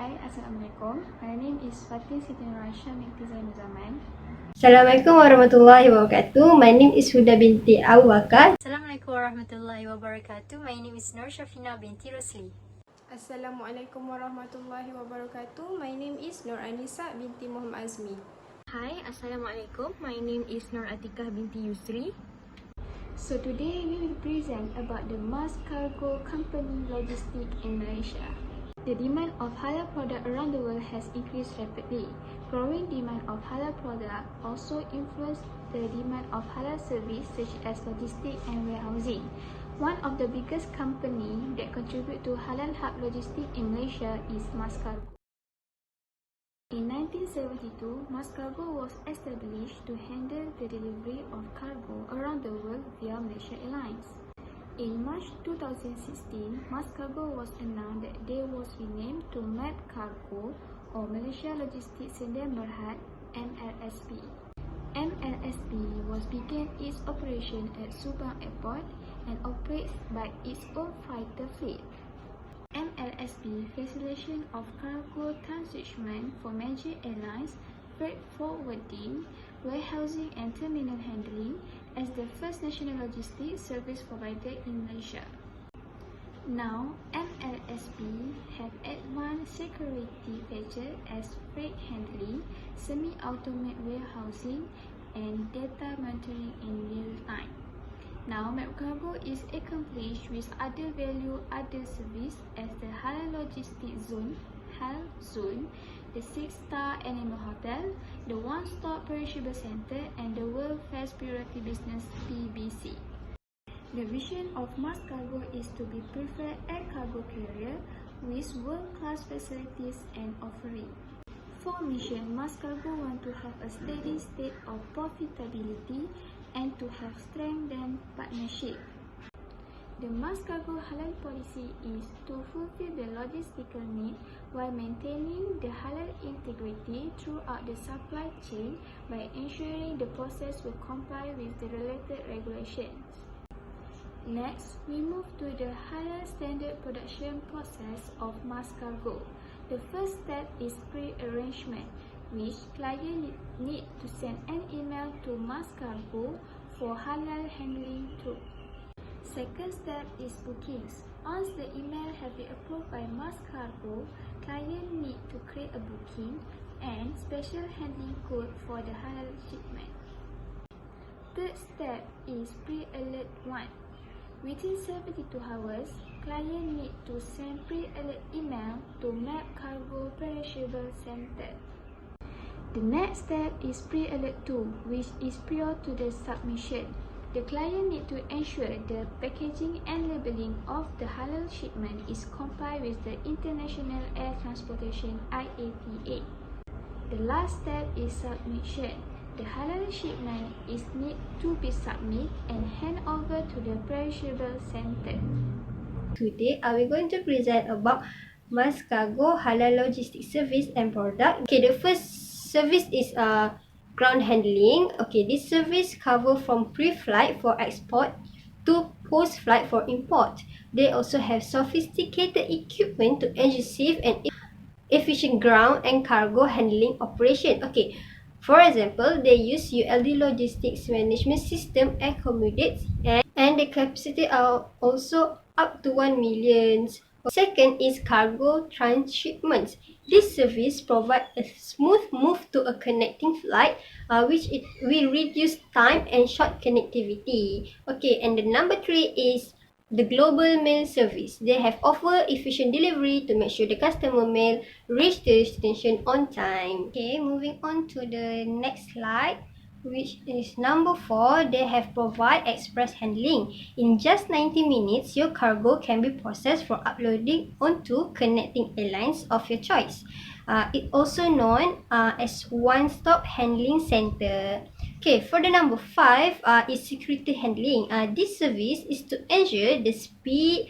Hi, Assalamualaikum. My name is FATIN SITI NURAISHAH binti ZAINUZZAMAN. Assalamualaikum warahmatullahi wabarakatuh. My name is HUDA binti BAKAR. Assalamualaikum warahmatullahi wabarakatuh. My name is NURSHAFINA binti ROSLI. Assalamualaikum warahmatullahi wabarakatuh. My name is Nisaa binti Mohd Azmi. Hi, Assalamualaikum. My name is ATIQAH binti YUSRI. So today we will present about the mass cargo company logistic in Malaysia. The demand of halal product around the world has increased rapidly. Growing demand of halal product also influenced the demand of halal service such as logistics and warehousing. One of the biggest company that contribute to halal hub logistics in Malaysia is Mas Cargo. In 1972, Mas Cargo was established to handle the delivery of cargo around the world via Malaysia Airlines. In March 2016, Mas Cargo was announced that they was renamed to MAP Cargo or Malaysia Logistics Sdn Bhd (MLSB). MLSB was began its operation at Subang Airport and operates by its own fighter fleet. MLSB facilitation of cargo transshipment for major airlines, freight forwarding, warehousing and terminal handling as the first national logistics service provider in Malaysia. Now, MLSB have advanced security features as freight handling, semi-automated warehousing, and data monitoring in real time. Now, MAP Cargo is accomplished with other value-added service as the Halal Logistics Zone, HAL Zone, the 6-star animal hotel, the one-stop perishable center, and the World First Priority Business (PBC). The vision of Mas Cargo is to be preferred air cargo carrier with world-class facilities and offering. For mission, Mas Cargo want to have a steady state of profitability and to have strengthened partnership. The Mas Cargo halal policy is to fulfill the logistical need while maintaining the halal integrity throughout the supply chain by ensuring the process will comply with the related regulations. Next, we move to the halal standard production process of Mas Cargo. The first step is pre-arrangement, which client need to send an email to Mas Cargo for halal handling through. Second step is bookings. Once the email have been approved by Mas Cargo, client need to create a booking and special handling code for the halal shipment. Third step is pre-alert 1. Within 72 hours, client need to send pre-alert email to MAP Cargo Perishable Center. The next step is pre-alert 2, which is prior to the submission. The client need to ensure the packaging and labeling of the halal shipment is compliant with the International Air Transportation (IATA). The last step is submission. The halal shipment is need to be submitted and hand over to the perishable center. Today, we going to present about Mas Cargo halal logistics service and product. Okay, the first service is ground handling. Okay, this service cover from pre-flight for export to post-flight for import. They also have sophisticated equipment to ensure safe and efficient ground and cargo handling operation. Okay, for example, they use ULD logistics management system accommodates and the capacity are also up to 1 million. Second is cargo transshipment. This service provides a smooth move to a connecting flight, which it will reduce time and short connectivity. Okay, and the number 3 is the global mail service. They have offer efficient delivery to make sure the customer mail reach the destination on time. Okay, moving on to the next slide, which is number 4. They have provide express handling. In just 90 minutes, your cargo can be processed for uploading onto connecting airlines of your choice. It also known as one-stop handling center. Okay, for the number 5 is security handling. This service is to ensure the speed,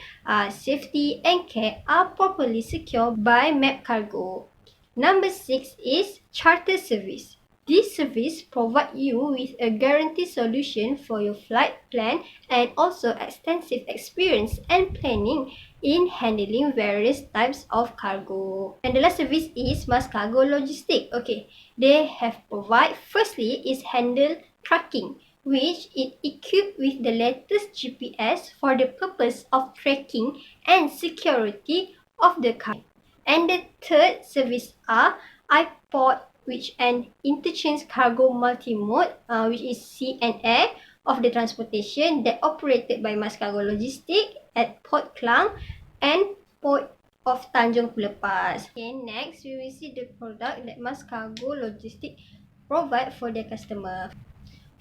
safety and care are properly secured by MAP Cargo. Number 6 is charter service. This service provides you with a guaranteed solution for your flight plan and also extensive experience and planning in handling various types of cargo. And the last service is mass cargo logistic. Okay, they have provide firstly is handle tracking, which is equipped with the latest GPS for the purpose of tracking and security of the cargo. And the third service are iPort, which an interchange cargo multimode, which is sea and air of the transportation that operated by Mass Cargo Logistic at Port Klang and Port of Tanjung Pelepas. Okay, next we will see the product that Mass Cargo Logistic provide for their customer.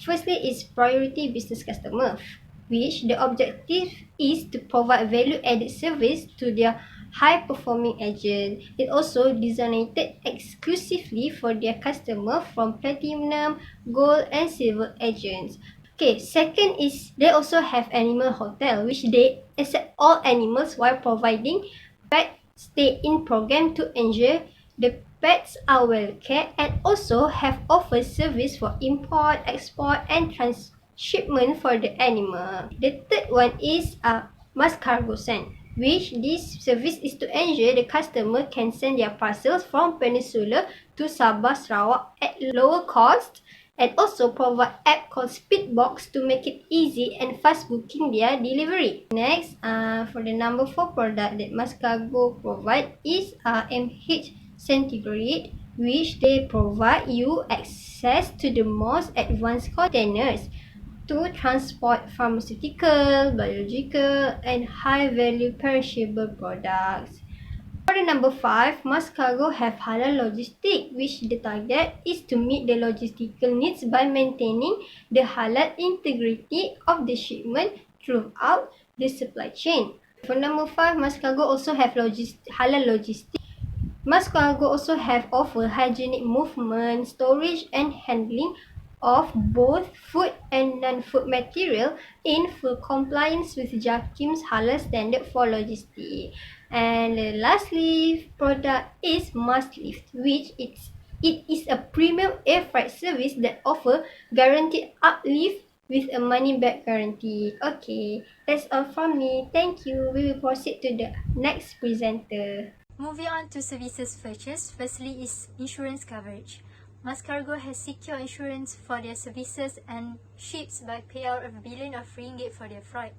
Firstly is priority business customer, which the objective is to provide value-added service to their high-performing agent. It also designated exclusively for their customer from platinum, gold and silver agents. Okay, second is they also have animal hotel, which they accept all animals while providing pet stay-in program to ensure the pets are well cared, and also have offered service for import, export and transshipment for the animal. The third one is mass cargo send, which this service is to ensure the customer can send their parcels from Peninsula to Sabah, Sarawak at lower cost, and also provide app called Speedbox to make it easy and fast booking their delivery. Next, for the number 4 product that Mass Cargo provide is MH Centigrade, which they provide you access to the most advanced containers to transport pharmaceutical, biological and high-value perishable products. For the number 5, Mass Cargo have Halal Logistic, which the target is to meet the logistical needs by maintaining the halal integrity of the shipment throughout the supply chain. For number 5, Mass Cargo also have Halal Logistic. Mass Cargo also have offer hygienic movement, storage and handling of both food and non-food material in full compliance with JAKIM's halal standard for logistics. And lastly, product is Mass Lift, which it is a premium air freight service that offer guaranteed uplift with a money back guarantee. Okay, that's all from me. Thank you. We will proceed to the next presenter. Moving on to services purchased, firstly is insurance coverage. Mass Cargo has secure insurance for their services and ships by payout of $1 billion for their freight.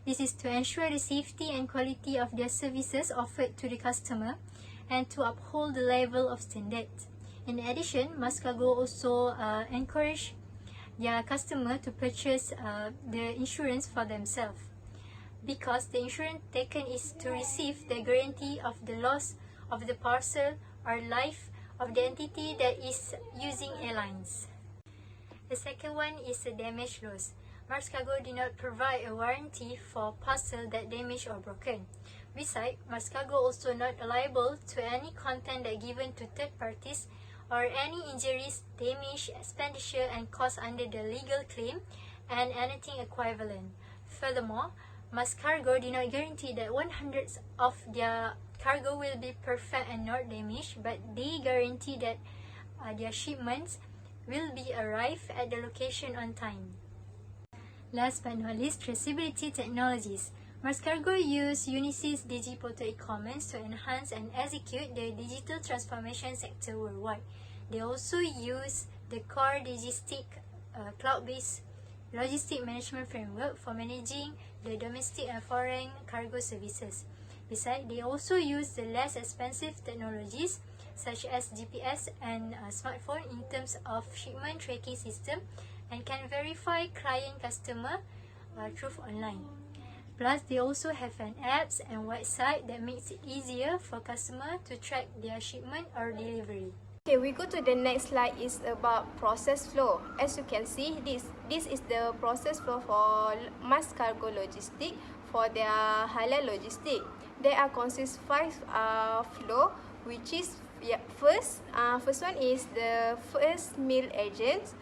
This is to ensure the safety and quality of their services offered to the customer and to uphold the level of standards. In addition, Mass Cargo also encourage their customer to purchase the insurance for themselves, because the insurance taken is to receive the guarantee of the loss of the parcel or life of the entity that is using airlines. The second one is the damage loss. Mass Cargo did not provide a warranty for parcel that damaged or broken. Besides, Mass Cargo also not liable to any content that given to third parties or any injuries, damage, expenditure and costs under the legal claim and anything equivalent. Furthermore, Mass Cargo did not guarantee that 100% of their cargo will be perfect and not damaged, but they guarantee that their shipments will be arrived at the location on time. Last but not least, traceability technologies. Mass Cargo use Unisys DigiPortal e-commerce to enhance and execute the digital transformation sector worldwide. They also use the core Digistic cloud-based logistic management framework for managing the domestic and foreign cargo services. Besides, they also use the less expensive technologies such as GPS and smartphone in terms of shipment tracking system, and can verify client customer through online. Plus, they also have an apps and website that makes it easier for customer to track their shipment or delivery. Okay, we go to the next slide is about process flow. As you can see, this is the process flow for Mass Cargo Logistic for their Halal Logistic. There are consist 5 flow, which is first one is the first meal agents,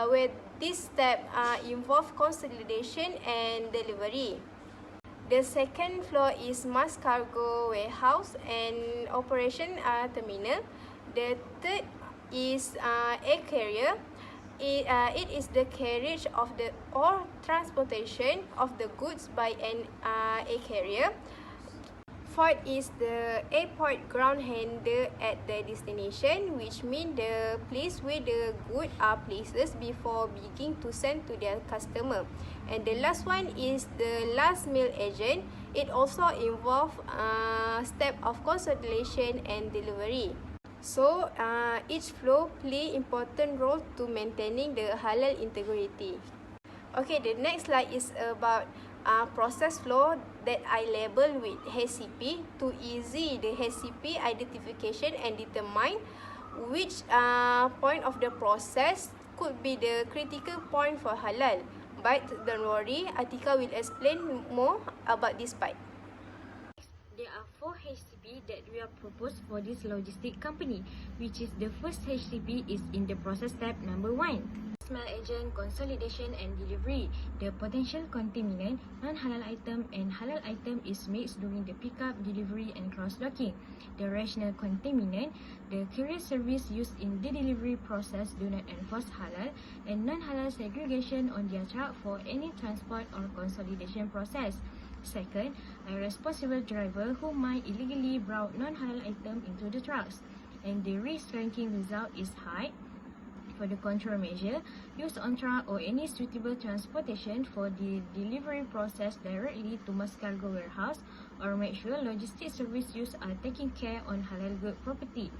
where this step involve consolidation and delivery. The second floor is Mass Cargo warehouse and operation terminal. The third is air carrier. It is the carriage of the or transportation of the goods by an air carrier. Fourth is the airport ground handler at the destination, which means the place where the goods are placed before beginning to send to their customer. And the last one is the last mile agent. It also involves step of consolidation and delivery. So each flow play important role to maintaining the halal integrity. Okay, the next slide is about process flow that I label with HCP to easy the HCP identification and determine which point of the process could be the critical point for halal. But don't worry, Atika will explain more about this part. There are 4 HCP that we are proposed for this logistic company, which is the first HCP is in the process step number 1. Small agent consolidation and delivery. The potential contaminant, non-halal item and halal item is mixed during the pickup, delivery and cross-docking. The rational contaminant, the courier service used in the delivery process do not enforce halal and non-halal segregation on their truck for any transport or consolidation process. Second, a responsible driver who might illegally brought non-halal item into the trucks, and the risk ranking result is high. For the control measure, use on truck or any suitable transportation for the delivery process directly to mass cargo warehouse, or make sure logistics service use are taking care on halal good property.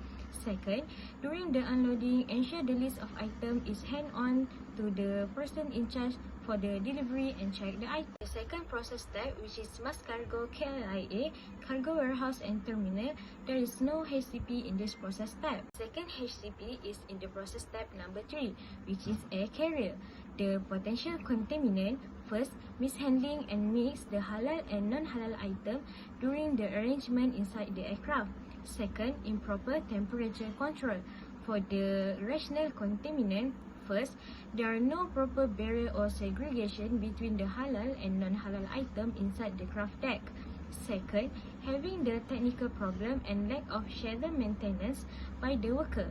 Second, during the unloading, ensure the list of item is hand-on to the person in charge for the delivery and check the item. The second process step, which is mass cargo KLIA, cargo warehouse and terminal, there is no HCP in this process step. Second HCP is in the process step number 3, which is air carrier. The potential contaminant, first, mishandling and mix the halal and non-halal item during the arrangement inside the aircraft. Second, improper temperature control. For the rational contaminant, first, there are no proper barrier or segregation between the halal and non-halal item inside the craft deck. Second, having the technical problem and lack of schedule maintenance by the worker.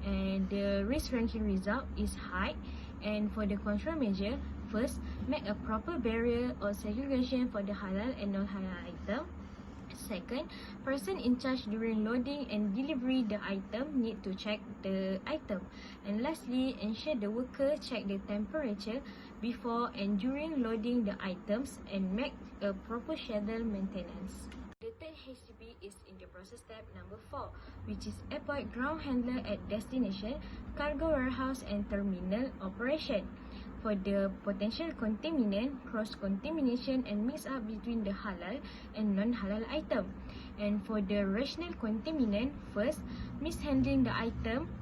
And the risk ranking result is high. And for the control measure, first, make a proper barrier or segregation for the halal and non-halal item. Second, person in charge during loading and delivery the item need to check the item. And lastly, ensure the worker check the temperature before and during loading the items and make a proper schedule maintenance. The third HCP is in the process step number 4, which is airport ground handler at destination, cargo warehouse and terminal operation. For the potential contaminant, cross-contamination and mix-up between the halal and non-halal item. And for the rational contaminant, first, mishandling the item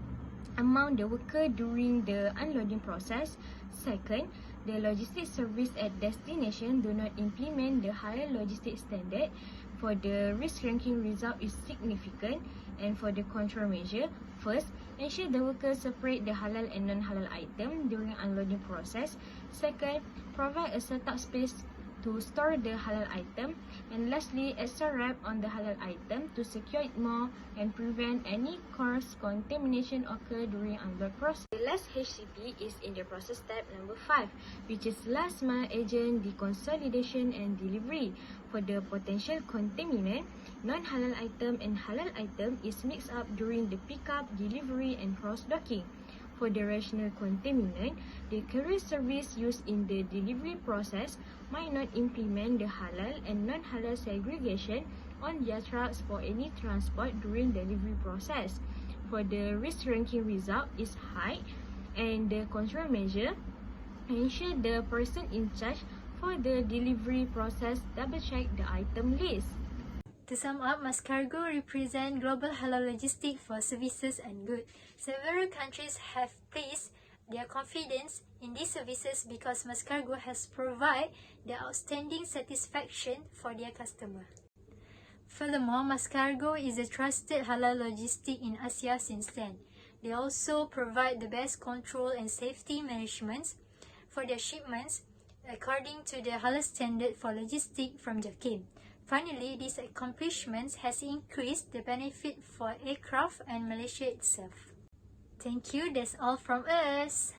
among the worker during the unloading process. Second, the logistics service at destination do not implement the halal logistics standard. For the risk ranking result is significant. And for the control measure, first, ensure the workers separate the halal and non-halal item during unloading process. Second, provide a setup space to store the halal item. And lastly, extra wrap on the halal item to secure it more and prevent any cross-contamination occur during unload process. The last HCP is in the process step number 5, which is last mile agent deconsolidation and delivery. For the potential contaminant, non-halal item and halal item is mixed up during the pickup, delivery and cross-docking. For the rational contaminant, the courier service used in the delivery process might not implement the halal and non-halal segregation on their trucks for any transport during the delivery process. For the risk ranking result is high. And the control measure, ensure the person in charge for the delivery process double-check the item list. To sum up, mass cargo represent global halal logistics for services and goods. Several countries have placed their confidence in these services because mass cargo has provided the outstanding satisfaction for their customer. Furthermore, mass cargo is a trusted halal logistic in Asia since then. They also provide the best control and safety management for their shipments according to the halal standard for logistics from JAKIM. Finally, these accomplishments has increased the benefit for aircraft and Malaysia itself. Thank you, that's all from us.